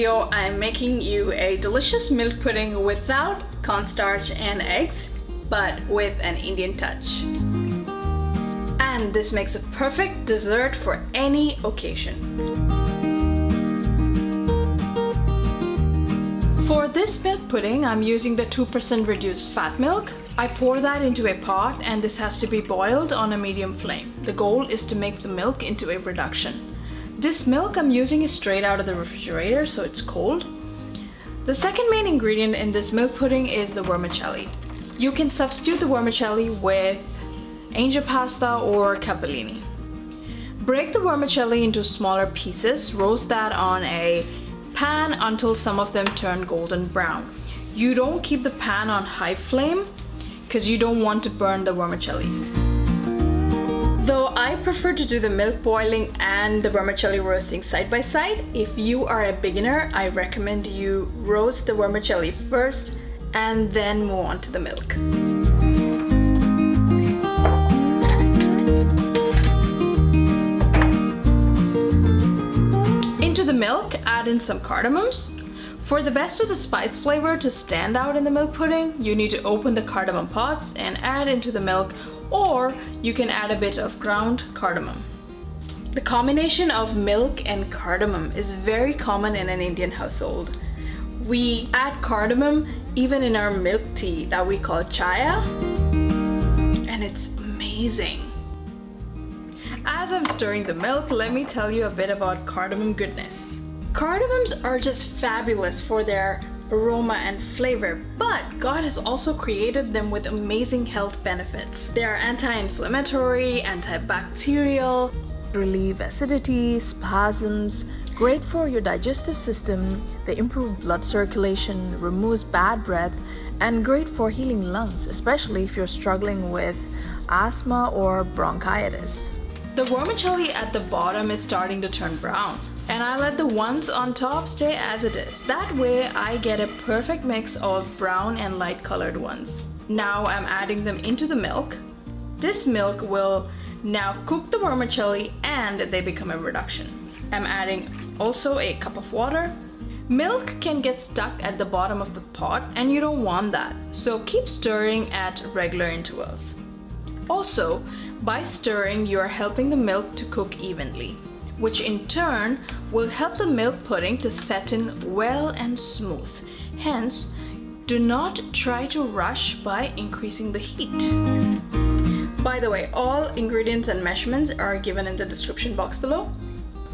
video, I'm making you a delicious milk pudding without cornstarch and eggs, but with an Indian touch. And this makes a perfect dessert for any occasion. For this milk pudding, I'm using the 2% reduced fat milk. I pour that into a pot and this has to be boiled on a medium flame. The goal is to make the milk into a reduction. This milk I'm using is straight out of the refrigerator, so it's cold. The second main ingredient in this milk pudding is the vermicelli. You can substitute the vermicelli with angel pasta or capellini. Break the vermicelli into smaller pieces, roast that on a pan until some of them turn golden brown. You don't keep the pan on high flame because you don't want to burn the vermicelli. Though I prefer to do the milk boiling and the vermicelli roasting side by side, if you are a beginner, I recommend you roast the vermicelli first and then move on to the milk. Into the milk, add in some cardamoms. For the best of the spice flavor to stand out in the milk pudding, you need to open the cardamom pods and add into the milk, or you can add a bit of ground cardamom. The combination of milk and cardamom is very common in an Indian household. We add cardamom even in our milk tea that we call chaya, and it's amazing. As I'm stirring the milk, let me tell you a bit about cardamom goodness. Cardamoms are just fabulous for their aroma and flavor, but God has also created them with amazing health benefits. They are anti-inflammatory, antibacterial, relieve acidity, spasms, great for your digestive system. They improve blood circulation, removes bad breath, and great for healing lungs, especially if you're struggling with asthma or bronchitis. The vermicelli at the bottom is starting to turn brown, and I let the ones on top stay as it is. That way I get a perfect mix of brown and light colored ones. Now I'm adding them into the milk. This milk will now cook the vermicelli and they become a reduction. I'm adding also a cup of water. Milk can get stuck at the bottom of the pot and you don't want that, so keep stirring at regular intervals. Also, by stirring, you are helping the milk to cook evenly, which in turn will help the milk pudding to set in well and smooth. Hence, do not try to rush by increasing the heat. By the way, all ingredients and measurements are given in the description box below.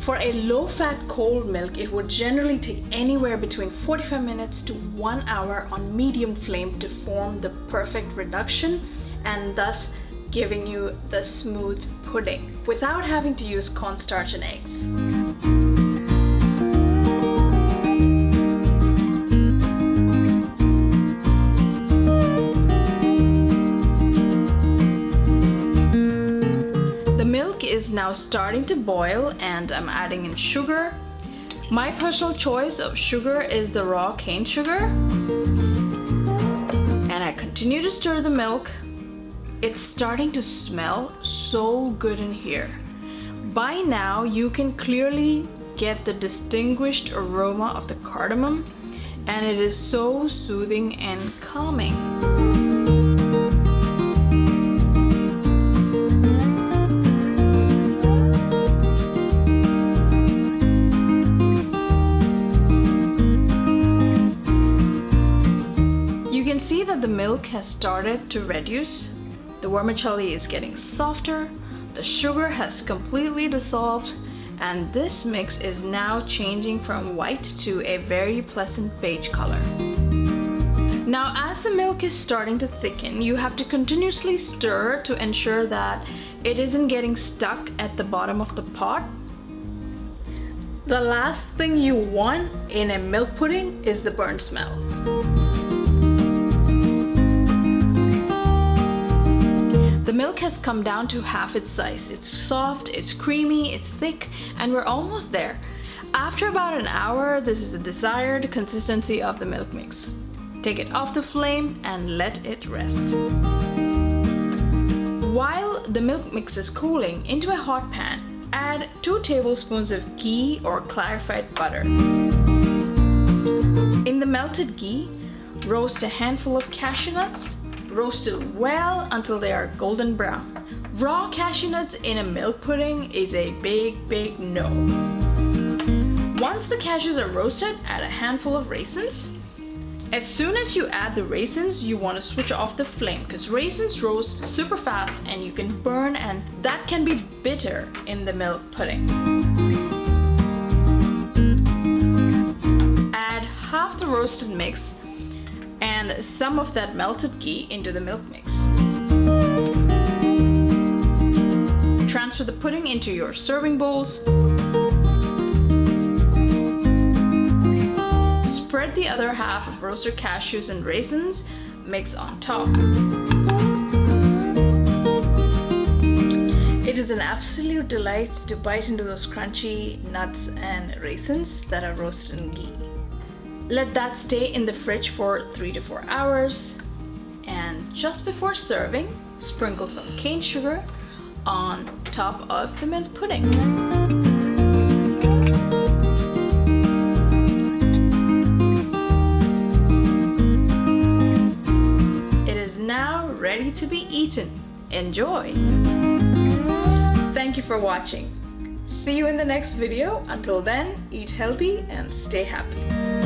For a low-fat cold milk, it would generally take anywhere between 45 minutes to 1 hour on medium flame to form the perfect reduction and thus giving you the smooth pudding without having to use cornstarch and eggs. The milk is now starting to boil and I'm adding in sugar. My personal choice of sugar is the raw cane sugar. And I continue to stir the milk. It's starting to smell so good in here. By now, you can clearly get the distinguished aroma of the cardamom, and it is so soothing and calming. You can see that the milk has started to reduce. The vermicelli is getting softer, the sugar has completely dissolved, and this mix is now changing from white to a very pleasant beige color. Now, as the milk is starting to thicken, you have to continuously stir to ensure that it isn't getting stuck at the bottom of the pot. The last thing you want in a milk pudding is the burnt smell. The milk has come down to half its size. It's soft, it's creamy, it's thick, and we're almost there. After about an hour, this is the desired consistency of the milk mix. Take it off the flame and let it rest. While the milk mix is cooling, into a hot pan, add 2 tablespoons of ghee or clarified butter. melted ghee, roast a handful of cashew nuts. Roast it well until they are golden brown. Raw cashew nuts in a milk pudding is a big no. Once the cashews are roasted, add a handful of raisins. As soon as you add the raisins, you want to switch off the flame because raisins roast super fast and you can burn, and that can be bitter in the milk pudding. Add half the roasted mix and some of that melted ghee into the milk mix. Transfer the pudding into your serving bowls. Spread the other half of roasted cashews and raisins mix on top. It is an absolute delight to bite into those crunchy nuts and raisins that are roasted in ghee. Let that stay in the fridge for 3 to 4 hours, and just before serving, sprinkle some cane sugar on top of the milk pudding. Now ready to be eaten. Enjoy! Thank you for watching. See you in the next video. Until then, eat healthy and stay happy.